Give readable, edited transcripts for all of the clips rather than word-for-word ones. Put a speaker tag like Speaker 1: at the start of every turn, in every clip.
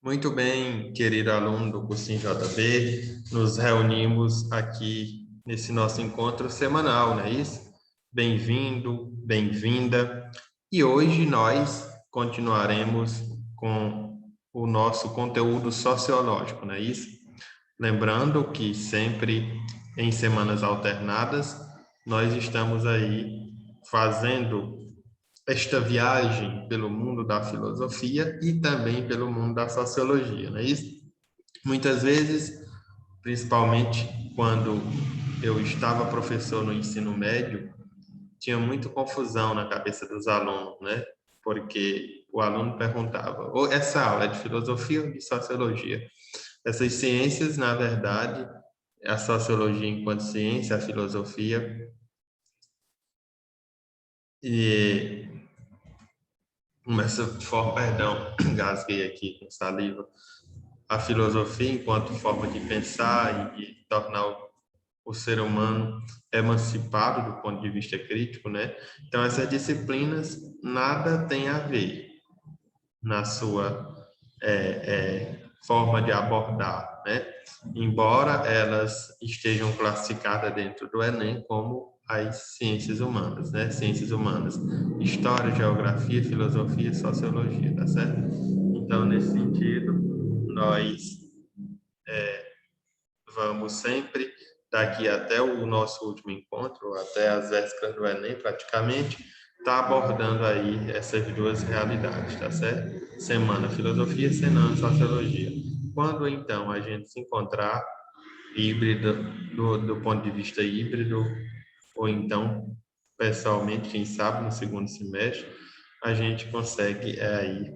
Speaker 1: Muito bem, querido aluno do cursinho JB, nos reunimos aqui nesse nosso encontro semanal, não é isso? Bem-vindo, bem-vinda. E hoje nós continuaremos com o nosso conteúdo sociológico, não é isso? Lembrando que sempre em semanas alternadas nós estamos aí fazendo esta viagem pelo mundo da filosofia e também pelo mundo da sociologia, não é isso? Muitas vezes, principalmente quando eu estava professor no ensino médio, tinha muita confusão na cabeça dos alunos, né? Porque o aluno perguntava: ou essa aula é de filosofia ou de sociologia? Essas ciências, na verdade, a sociologia enquanto ciência, a filosofia, e essa forma, perdão, gasguei aqui com saliva, a filosofia enquanto forma de pensar e tornar o ser humano emancipado do ponto de vista crítico, né? Então, essas disciplinas nada tem a ver na sua forma de abordar, né? Embora elas estejam classificadas dentro do Enem como as ciências humanas, né? Ciências humanas, história, geografia, filosofia, sociologia, tá certo? Então, nesse sentido, nós vamos sempre, daqui até o nosso último encontro, até as vésperas do Enem, praticamente, tá abordando aí essas duas realidades, tá certo? Semana filosofia, semana sociologia. Quando então a gente se encontrar híbrida, do ponto de vista híbrido, ou então pessoalmente, quem sabe no segundo semestre, a gente consegue aí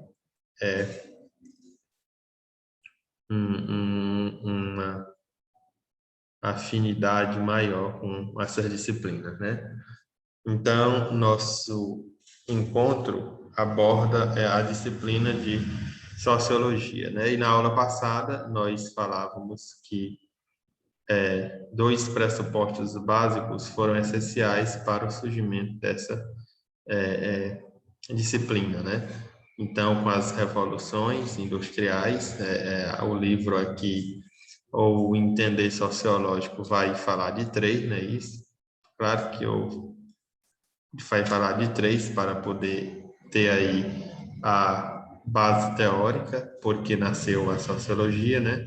Speaker 1: uma afinidade maior com essas disciplinas, né? Então, nosso encontro aborda a disciplina de sociologia, né? E na aula passada nós falávamos que dois pressupostos básicos foram essenciais para o surgimento dessa disciplina, né? Então, com as revoluções industriais, o livro aqui, ou o Entender Sociológico, vai falar de três, né? Isso. Claro que eu vai falar de três para poder ter aí a base teórica, porque nasceu a sociologia, né?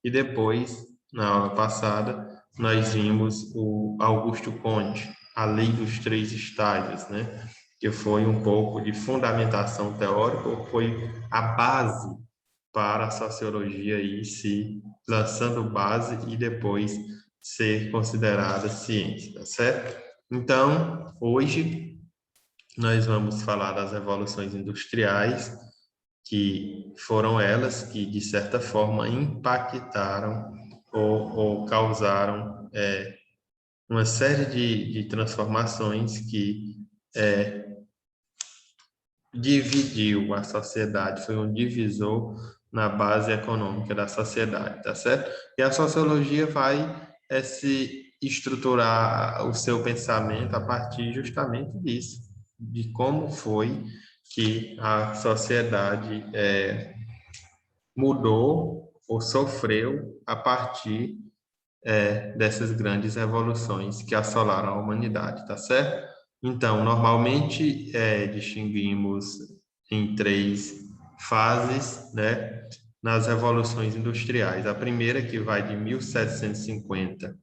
Speaker 1: E depois, na aula passada, nós vimos o Augusto Conte, a lei dos três estágios, né? Que foi um pouco de fundamentação teórica, foi a base para a sociologia ir se lançando base e depois ser considerada ciência, tá certo? Então, hoje nós vamos falar das revoluções industriais, que foram elas que, de certa forma, impactaram ou causaram uma série de transformações que dividiu a sociedade, foi um divisor na base econômica da sociedade, tá certo? E a sociologia vai se estruturar o seu pensamento a partir justamente disso, de como foi que a sociedade mudou ou sofreu a partir dessas grandes revoluções que assolaram a humanidade, tá certo? Então, normalmente distinguimos em três fases, né, nas revoluções industriais. A primeira, que vai de 1750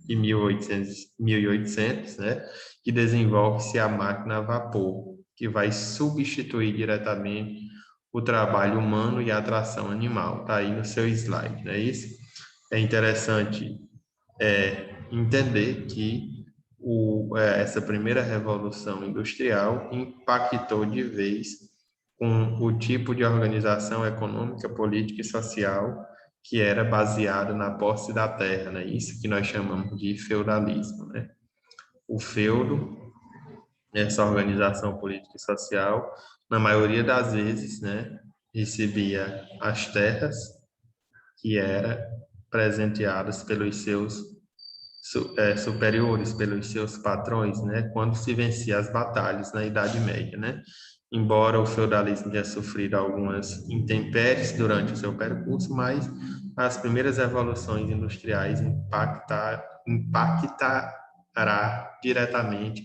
Speaker 1: e 1800, né, que desenvolve-se a máquina a vapor, que vai substituir diretamente o trabalho humano e a atração animal. Está aí no seu slide, não é isso? É interessante entender que essa primeira revolução industrial impactou de vez com o tipo de organização econômica, política e social que era baseada na posse da terra, né? Isso que nós chamamos de feudalismo, né? O feudo, essa organização política e social, na maioria das vezes, né, recebia as terras que eram presenteadas pelos seus superiores, pelos seus patrões, né, quando se vencia as batalhas na Idade Média, né? embora o feudalismo tenha sofrido algumas intempéries durante o seu percurso, mas as primeiras revoluções industriais impactará diretamente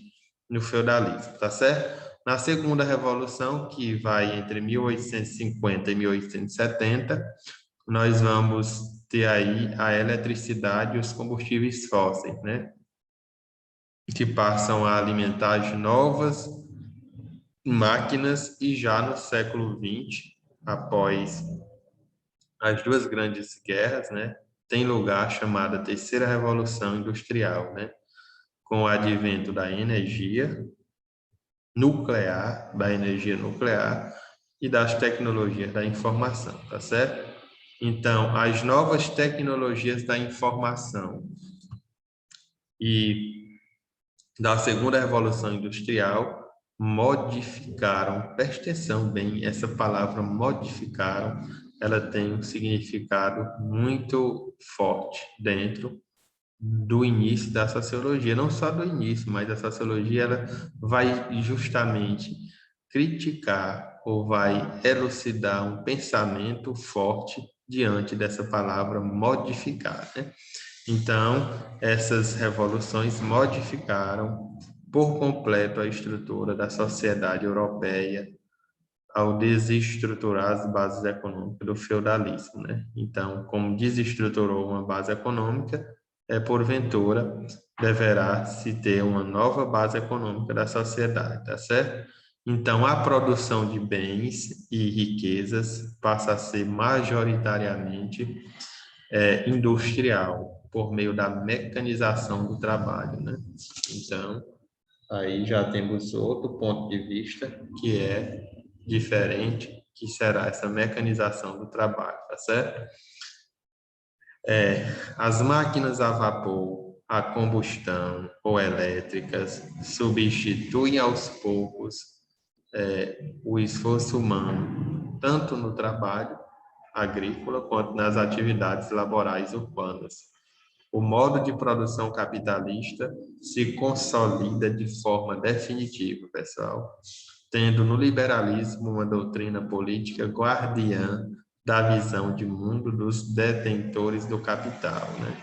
Speaker 1: no feudalismo, tá certo? Na segunda revolução, que vai entre 1850 e 1870, nós vamos ter aí a eletricidade e os combustíveis fósseis, né? Que passam a alimentar as novas máquinas e já no século XX, após as duas grandes guerras, né? Tem lugar a chamada Terceira Revolução Industrial, né? Com o advento da energia nuclear e das tecnologias da informação, tá certo? Então, as novas tecnologias da informação e da segunda revolução industrial modificaram, preste atenção bem, essa palavra modificaram, ela tem um significado muito forte dentro do início da sociologia, não só do início, mas a sociologia ela vai justamente criticar ou vai elucidar um pensamento forte diante dessa palavra modificar, né? Então, essas revoluções modificaram por completo a estrutura da sociedade europeia ao desestruturar as bases econômicas do feudalismo, né? Então, como desestruturou uma base econômica, porventura deverá se ter uma nova base econômica da sociedade, tá certo? Então, a produção de bens e riquezas passa a ser majoritariamente industrial, por meio da mecanização do trabalho, né? Então, aí já temos outro ponto de vista que é diferente, que será essa mecanização do trabalho, tá certo? As máquinas a vapor, a combustão ou elétricas substituem aos poucos o esforço humano, tanto no trabalho agrícola quanto nas atividades laborais urbanas. O modo de produção capitalista se consolida de forma definitiva, pessoal, tendo no liberalismo uma doutrina política guardiã da visão de mundo dos detentores do capital, né?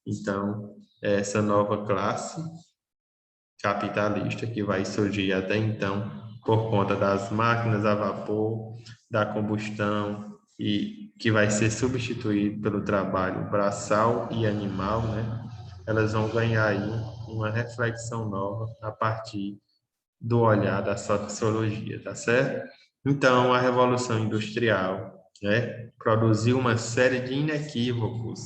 Speaker 1: Então, essa nova classe capitalista que vai surgir até então por conta das máquinas a vapor, da combustão e que vai ser substituído pelo trabalho braçal e animal, né? Elas vão ganhar aí uma reflexão nova a partir do olhar da sociologia, tá certo? Então, a Revolução Industrial, né, produziu uma série de inequívocos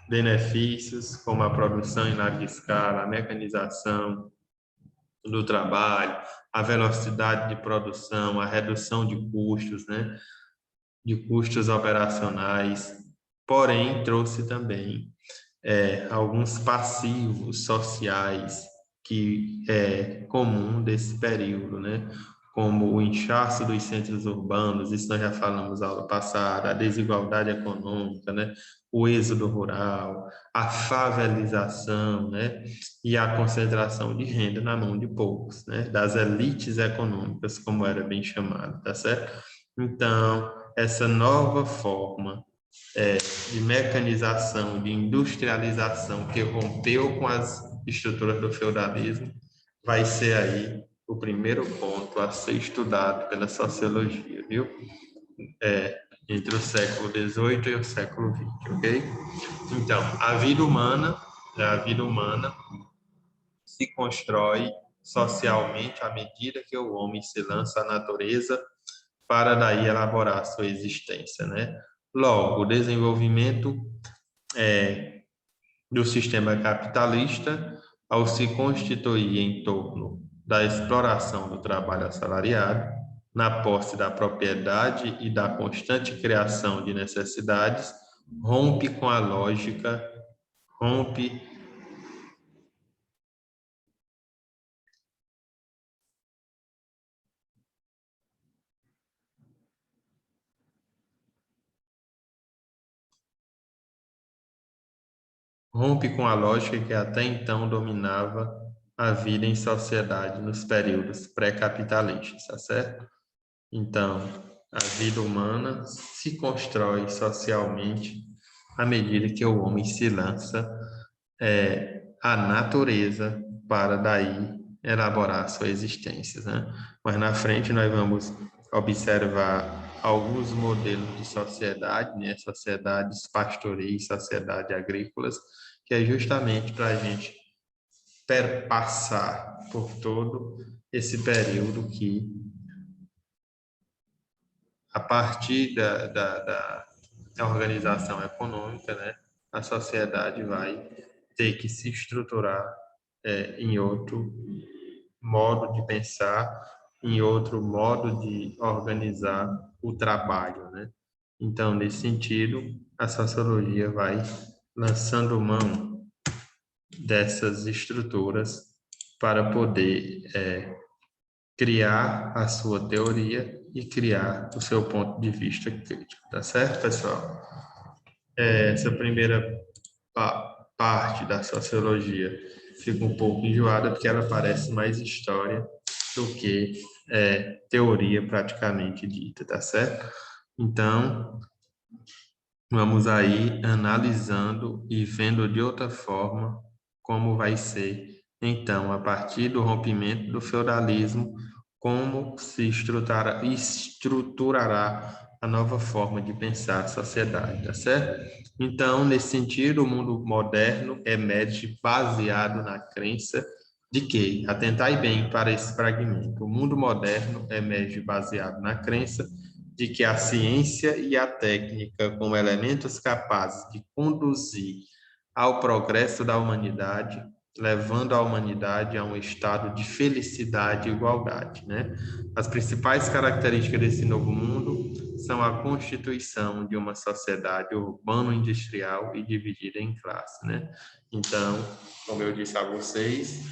Speaker 1: benefícios, como a produção em larga escala, a mecanização do trabalho, a velocidade de produção, a redução de custos, né, de custos operacionais, porém trouxe também alguns passivos sociais que é comum desse período, né? Como o inchaço dos centros urbanos, isso nós já falamos na aula passada, a desigualdade econômica, né? O êxodo rural, a favelização, né? E a concentração de renda na mão de poucos, né? Das elites econômicas, como era bem chamado, tá certo? Então, essa nova forma de mecanização, de industrialização que rompeu com as estruturas do feudalismo, vai ser aí o primeiro ponto a ser estudado pela sociologia, viu? Entre o século XVIII e o século XX, ok? Então, a vida humana se constrói socialmente à medida que o homem se lança à natureza para daí elaborar a sua existência, né? Logo, o desenvolvimento do sistema capitalista, ao se constituir em torno da exploração do trabalho assalariado, na posse da propriedade e da constante criação de necessidades, rompe com a lógica, rompe rompe com a lógica que até então dominava a vida em sociedade nos períodos pré-capitalistas, tá certo? Então, a vida humana se constrói socialmente à medida que o homem se lança à natureza para daí elaborar sua existência, né? Mas na frente nós vamos observar alguns modelos de sociedade, né? Sociedades pastoris, sociedades agrícolas, que é justamente para a gente perpassar por todo esse período que, a partir da organização econômica, né, a sociedade vai ter que se estruturar em outro modo de pensar, em outro modo de organizar o trabalho, né? Então, nesse sentido, a sociologia vai lançando mão dessas estruturas para poder criar a sua teoria e criar o seu ponto de vista crítico, tá certo, pessoal? Essa primeira parte da sociologia fica um pouco enjoada porque ela parece mais história do que teoria praticamente dita, tá certo? Então, vamos aí analisando e vendo de outra forma como vai ser, então, a partir do rompimento do feudalismo, como se estruturará a nova forma de pensar a sociedade, tá certo? Então, nesse sentido, o mundo moderno emerge baseado na crença de que, atentai bem para esse fragmento, o mundo moderno emerge baseado na crença de que a ciência e a técnica, como elementos capazes de conduzir ao progresso da humanidade, levando a humanidade a um estado de felicidade e igualdade, né? As principais características desse novo mundo são a constituição de uma sociedade urbano-industrial e dividida em classes, né? Então, como eu disse a vocês,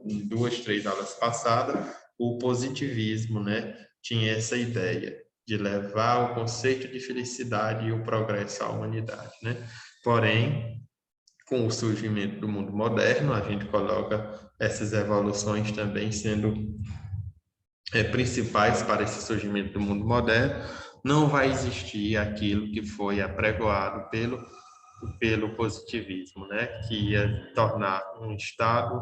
Speaker 1: em duas, três aulas passadas, o positivismo, né, tinha essa ideia de levar o conceito de felicidade e o progresso à humanidade, né? Porém, com o surgimento do mundo moderno, a gente coloca essas evoluções também sendo principais para esse surgimento do mundo moderno. Não vai existir aquilo que foi apregoado pelo positivismo, né? Que ia tornar um estado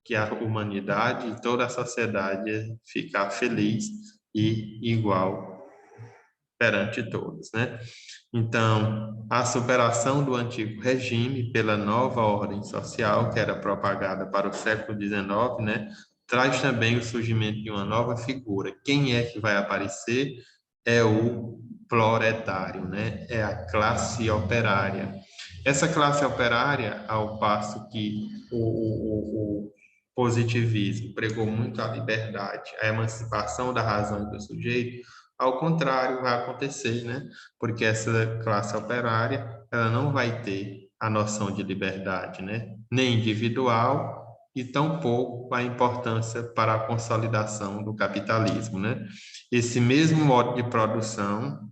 Speaker 1: que a humanidade e toda a sociedade ia ficar feliz e igual perante todos, né? Então, a superação do antigo regime pela nova ordem social, que era propagada para o século XIX, né, traz também o surgimento de uma nova figura. Quem é que vai aparecer? É o proletário, né? É a classe operária. Essa classe operária, ao passo que o positivismo pregou muito a liberdade, a emancipação da razão e do sujeito, ao contrário, vai acontecer, né? Porque essa classe operária, ela não vai ter a noção de liberdade, né? Nem individual e tampouco a importância para a consolidação do capitalismo, né? Esse mesmo modo de produção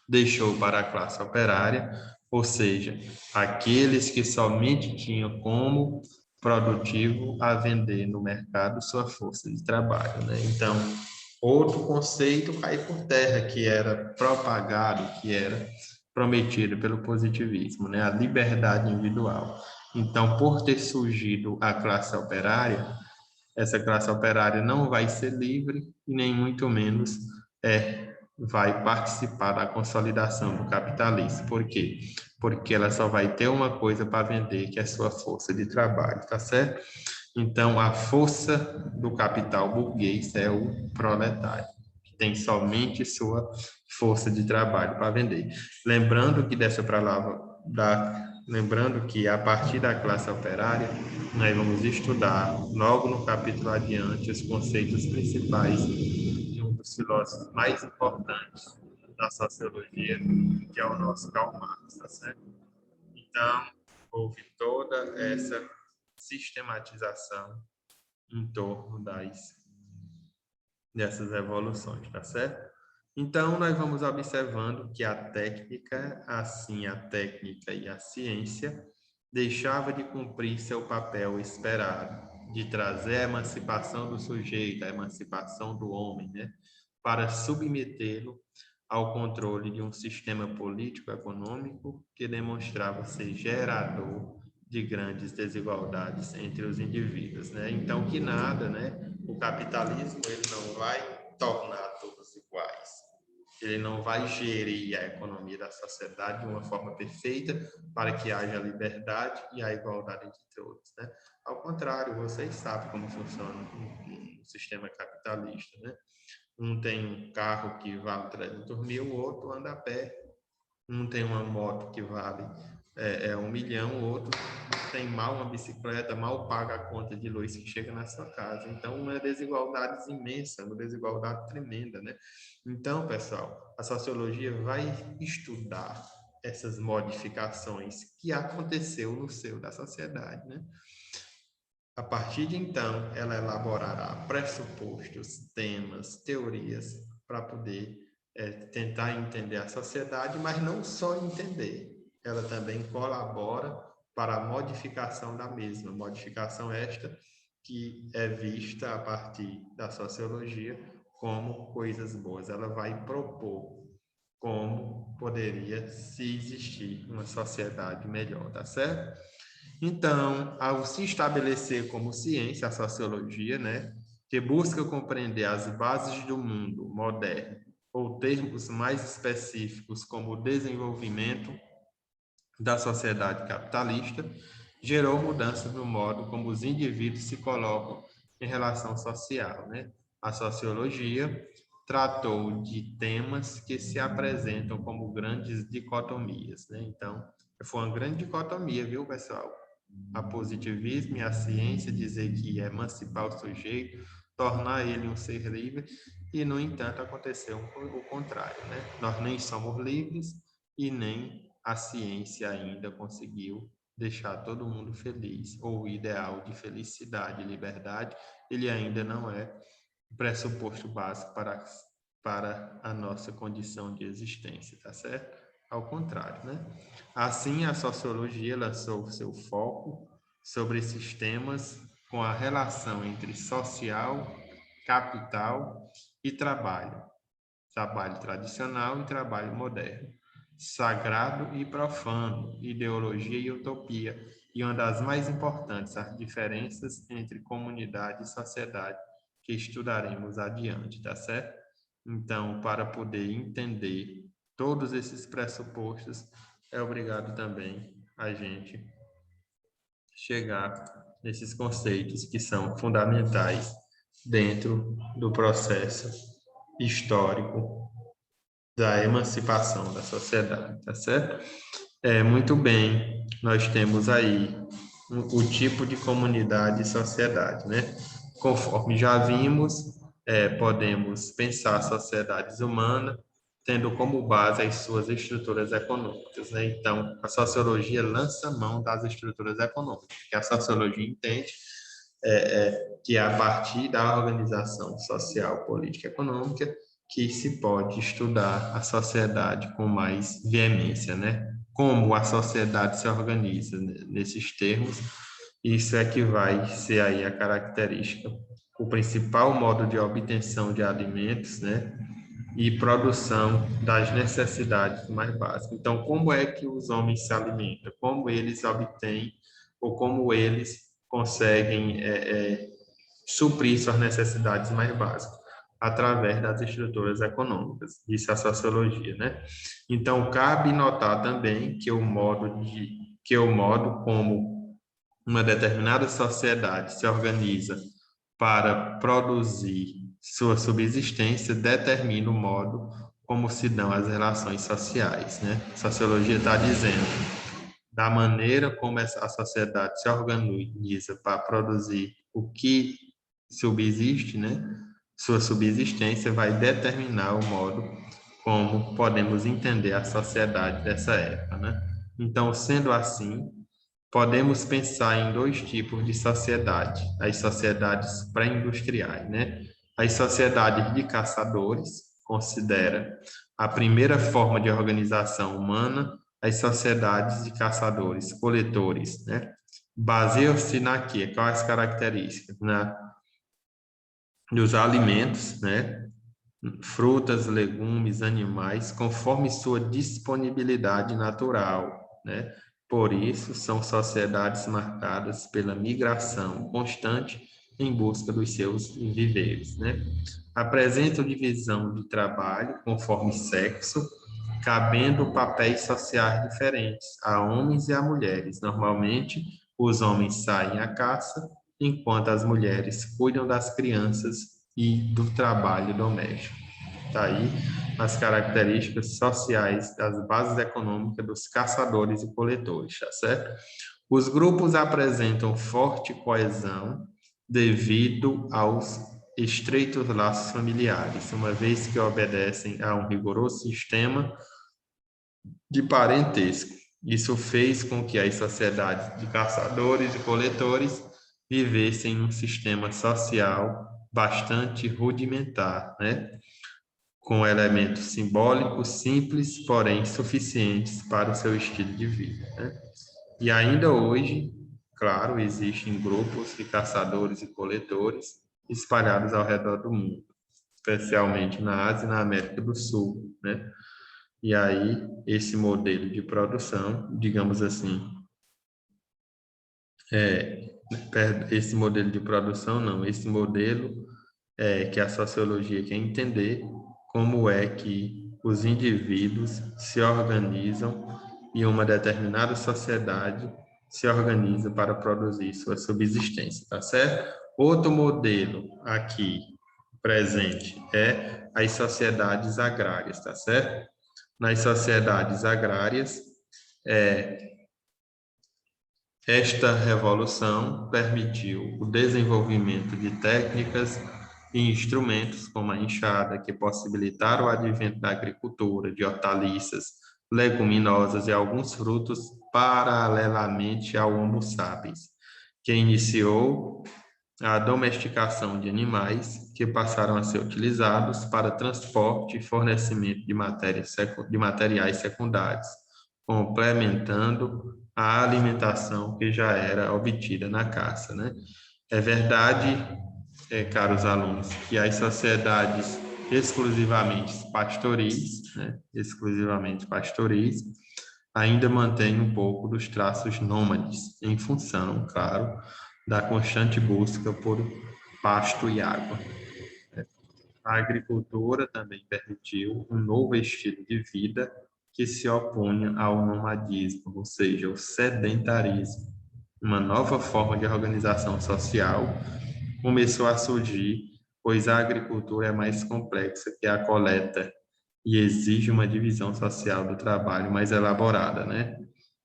Speaker 1: deixou para a classe operária, ou seja, aqueles que somente tinham como produtivo a vender no mercado sua força de trabalho, né? Então, outro conceito cai por terra que era propagado, que era prometido pelo positivismo, né? A liberdade individual. Então, por ter surgido a classe operária, essa classe operária não vai ser livre e nem muito menos vai participar da consolidação do capitalismo. Por quê? Porque ela só vai ter uma coisa para vender, que é a sua força de trabalho, tá certo? Então, a força do capital burguês é o proletário, que tem somente sua força de trabalho para vender. Lembrando que dessa palavra, lembrando que a partir da classe operária, nós vamos estudar logo no capítulo adiante os conceitos principais de um dos filósofos mais importantes da sociologia, que é o nosso Karl Marx, tá certo? Então, houve toda essa sistematização em torno dessas evoluções, tá certo? Então, nós vamos observando que a técnica, assim a técnica e a ciência, deixava de cumprir seu papel esperado de trazer a emancipação do sujeito, a emancipação do homem, né? Para submetê-lo ao controle de um sistema político-econômico que demonstrava ser gerador de grandes desigualdades entre os indivíduos, né? Então, que nada, né? O capitalismo ele não vai tornar todos iguais. Ele não vai gerir a economia da sociedade de uma forma perfeita para que haja a liberdade e a igualdade entre todos, né? Ao contrário, vocês sabem como funciona um sistema capitalista, né? Um tem um carro que vale 300 mil, o outro anda a pé. Um tem uma moto que vale 1 milhão, o outro tem mal uma bicicleta, mal paga a conta de luz que chega na sua casa. Então, uma desigualdade imensa, uma desigualdade tremenda, né? Então, pessoal, a sociologia vai estudar essas modificações que aconteceu no seio da sociedade, né? A partir de então, ela elaborará pressupostos, temas, teorias para poder tentar entender a sociedade, mas não só entender, ela também colabora para a modificação da mesma, modificação esta que é vista a partir da sociologia como coisas boas. Ela vai propor como poderia se existir uma sociedade melhor, tá certo? Então, ao se estabelecer como ciência a sociologia, né, que busca compreender as bases do mundo moderno, ou termos mais específicos como o desenvolvimento da sociedade capitalista, gerou mudanças no modo como os indivíduos se colocam em relação social, né? A sociologia tratou de temas que se apresentam como grandes dicotomias, né? Então, foi uma grande dicotomia, viu, pessoal? A positivismo e a ciência dizer que emancipar o sujeito, tornar ele um ser livre, e, no entanto, aconteceu o contrário, né? Nós nem somos livres e nem a ciência ainda conseguiu deixar todo mundo feliz, ou o ideal de felicidade e liberdade, ele ainda não é o pressuposto básico para a nossa condição de existência, tá certo? Ao contrário, né? Assim, a sociologia lançou seu foco sobre esses temas com a relação entre social, capital e trabalho. Trabalho tradicional e trabalho moderno. Sagrado e profano, ideologia e utopia. E uma das mais importantes, as diferenças entre comunidade e sociedade, que estudaremos adiante, tá certo? Então, para poder entender todos esses pressupostos, é obrigado também a gente chegar nesses conceitos que são fundamentais dentro do processo histórico da emancipação da sociedade, tá certo? Muito bem, nós temos aí o tipo de comunidade e sociedade, né? Conforme já vimos, podemos pensar sociedades humanas tendo como base as suas estruturas econômicas, né? Então, a sociologia lança mão das estruturas econômicas, porque a sociologia entende que é a partir da organização social, política e econômica que se pode estudar a sociedade com mais veemência, né? Como a sociedade se organiza nesses termos, isso é que vai ser aí a característica, o principal modo de obtenção de alimentos, né? E produção das necessidades mais básicas. Então, como é que os homens se alimentam? Como eles obtêm ou como eles conseguem suprir suas necessidades mais básicas? Através das estruturas econômicas, isso é a sociologia, né? Então, cabe notar também que o modo como uma determinada sociedade se organiza para produzir sua subsistência determina o modo como se dão as relações sociais, né? A sociologia está dizendo da maneira como a sociedade se organiza para produzir o que subsiste, né? Sua subsistência vai determinar o modo como podemos entender a sociedade dessa época, né? Então, sendo assim, podemos pensar em dois tipos de sociedade: as sociedades pré-industriais, né? As sociedades de caçadores considera a primeira forma de organização humana, as sociedades de caçadores, coletores, né? baseia-se na quê? Quais as características? Dos alimentos, né? Frutas, legumes, animais, conforme sua disponibilidade natural, né? Por isso, são sociedades marcadas pela migração constante em busca dos seus viveres, né? Apresentam divisão de trabalho conforme sexo, cabendo papéis sociais diferentes a homens e a mulheres. Normalmente, os homens saem à caça, enquanto as mulheres cuidam das crianças e do trabalho doméstico. Está aí as características sociais das bases econômicas dos caçadores e coletores, tá certo? Os grupos apresentam forte coesão devido aos estreitos laços familiares, uma vez que obedecem a um rigoroso sistema de parentesco. Isso fez com que as sociedades de caçadores e coletores vivessem num sistema social bastante rudimentar, né? Com elementos simbólicos simples, porém suficientes para o seu estilo de vida, né? E ainda hoje, claro, existem grupos de caçadores e coletores espalhados ao redor do mundo, especialmente na Ásia e na América do Sul, né? E aí, esse modelo de produção, digamos assim, é, esse modelo de produção, não, esse modelo que a sociologia quer entender como é que os indivíduos se organizam e uma determinada sociedade se organiza para produzir sua subsistência, tá certo? Outro modelo aqui presente é as sociedades agrárias, tá certo? Nas sociedades agrárias, esta revolução permitiu o desenvolvimento de técnicas e instrumentos como a enxada, que possibilitaram o advento da agricultura, de hortaliças, leguminosas e alguns frutos paralelamente ao Homo sapiens, que iniciou a domesticação de animais que passaram a ser utilizados para transporte e fornecimento de materiais secundários, complementando a alimentação que já era obtida na caça, né? É verdade, caros alunos, que as sociedades exclusivamente pastoris, né? Exclusivamente pastoris, ainda mantêm um pouco dos traços nômades, em função, claro, da constante busca por pasto e água. A agricultura também permitiu um novo estilo de vida que se opunha ao nomadismo, ou seja, o sedentarismo. Uma nova forma de organização social começou a surgir, pois a agricultura é mais complexa que a coleta e exige uma divisão social do trabalho mais elaborada, né?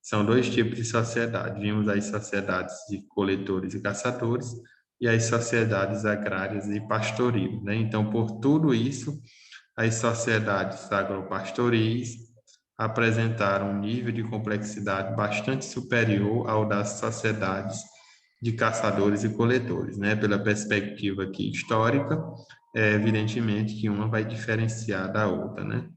Speaker 1: São dois tipos de sociedade. Vimos as sociedades de coletores e caçadores e as sociedades agrárias e pastoril, né? Então, por tudo isso, as sociedades agropastoris apresentaram um nível de complexidade bastante superior ao das sociedades de caçadores e coletores, né? Pela perspectiva aqui histórica, é evidentemente que uma vai diferenciar da outra, né?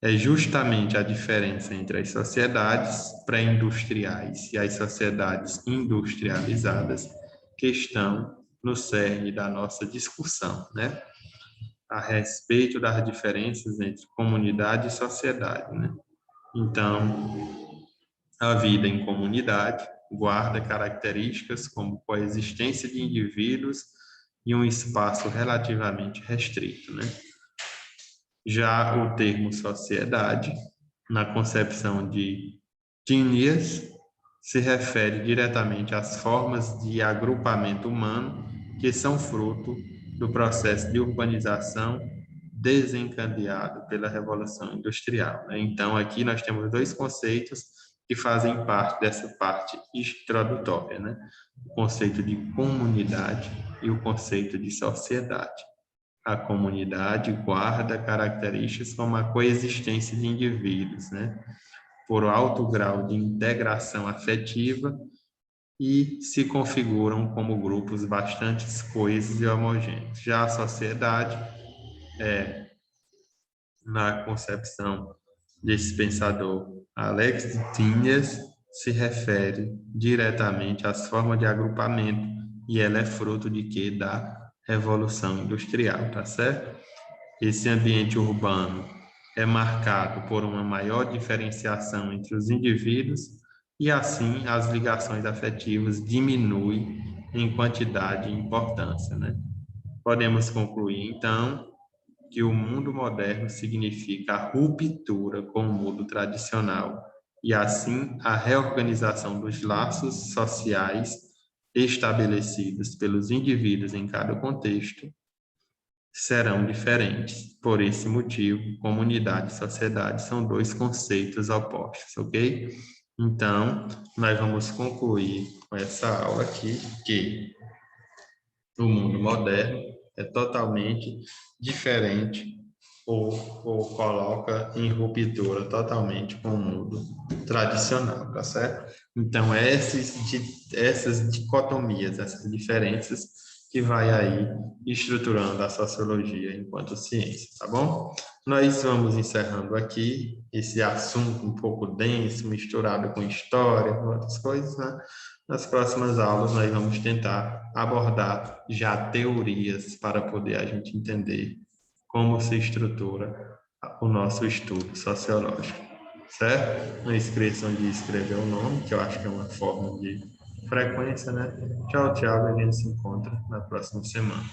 Speaker 1: É justamente a diferença entre as sociedades pré-industriais e as sociedades industrializadas que estão no cerne da nossa discussão, né? A respeito das diferenças entre comunidade e sociedade, né? Então, a vida em comunidade guarda características como coexistência de indivíduos e um espaço relativamente restrito, né? Já o termo sociedade, na concepção de Tinias, se refere diretamente às formas de agrupamento humano que são fruto do processo de urbanização desencadeado pela Revolução Industrial, né? Então, aqui nós temos dois conceitos que fazem parte dessa parte introdutória, né? O conceito de comunidade e o conceito de sociedade. A comunidade guarda características como a coexistência de indivíduos, né? Por alto grau de integração afetiva e se configuram como grupos bastante coesos e homogêneos. Já a sociedade, na concepção desse pensador Alex de Tiniers, se refere diretamente às formas de agrupamento e ela é fruto de quê? Da Revolução Industrial, tá certo? Esse ambiente urbano é marcado por uma maior diferenciação entre os indivíduos e, assim, as ligações afetivas diminuem em quantidade e importância, né? Podemos concluir, então, que o mundo moderno significa a ruptura com o mundo tradicional e, assim, a reorganização dos laços sociais estabelecidos pelos indivíduos em cada contexto serão diferentes. Por esse motivo, comunidade e sociedade são dois conceitos opostos, ok? Então, nós vamos concluir com essa aula aqui, que o mundo moderno é totalmente diferente ou coloca em ruptura totalmente com o mundo tradicional, tá certo? Então, essas dicotomias, essas diferenças que vai aí estruturando a sociologia enquanto ciência, tá bom? Nós vamos encerrando aqui esse assunto um pouco denso, misturado com história, com outras coisas, né? Nas próximas aulas, nós vamos tentar abordar já teorias para poder a gente entender como se estrutura o nosso estudo sociológico, certo? Não esqueçam de escrever o nome, que eu acho que é uma forma de frequência, né? Tchau, tchau, a gente se encontra na próxima semana.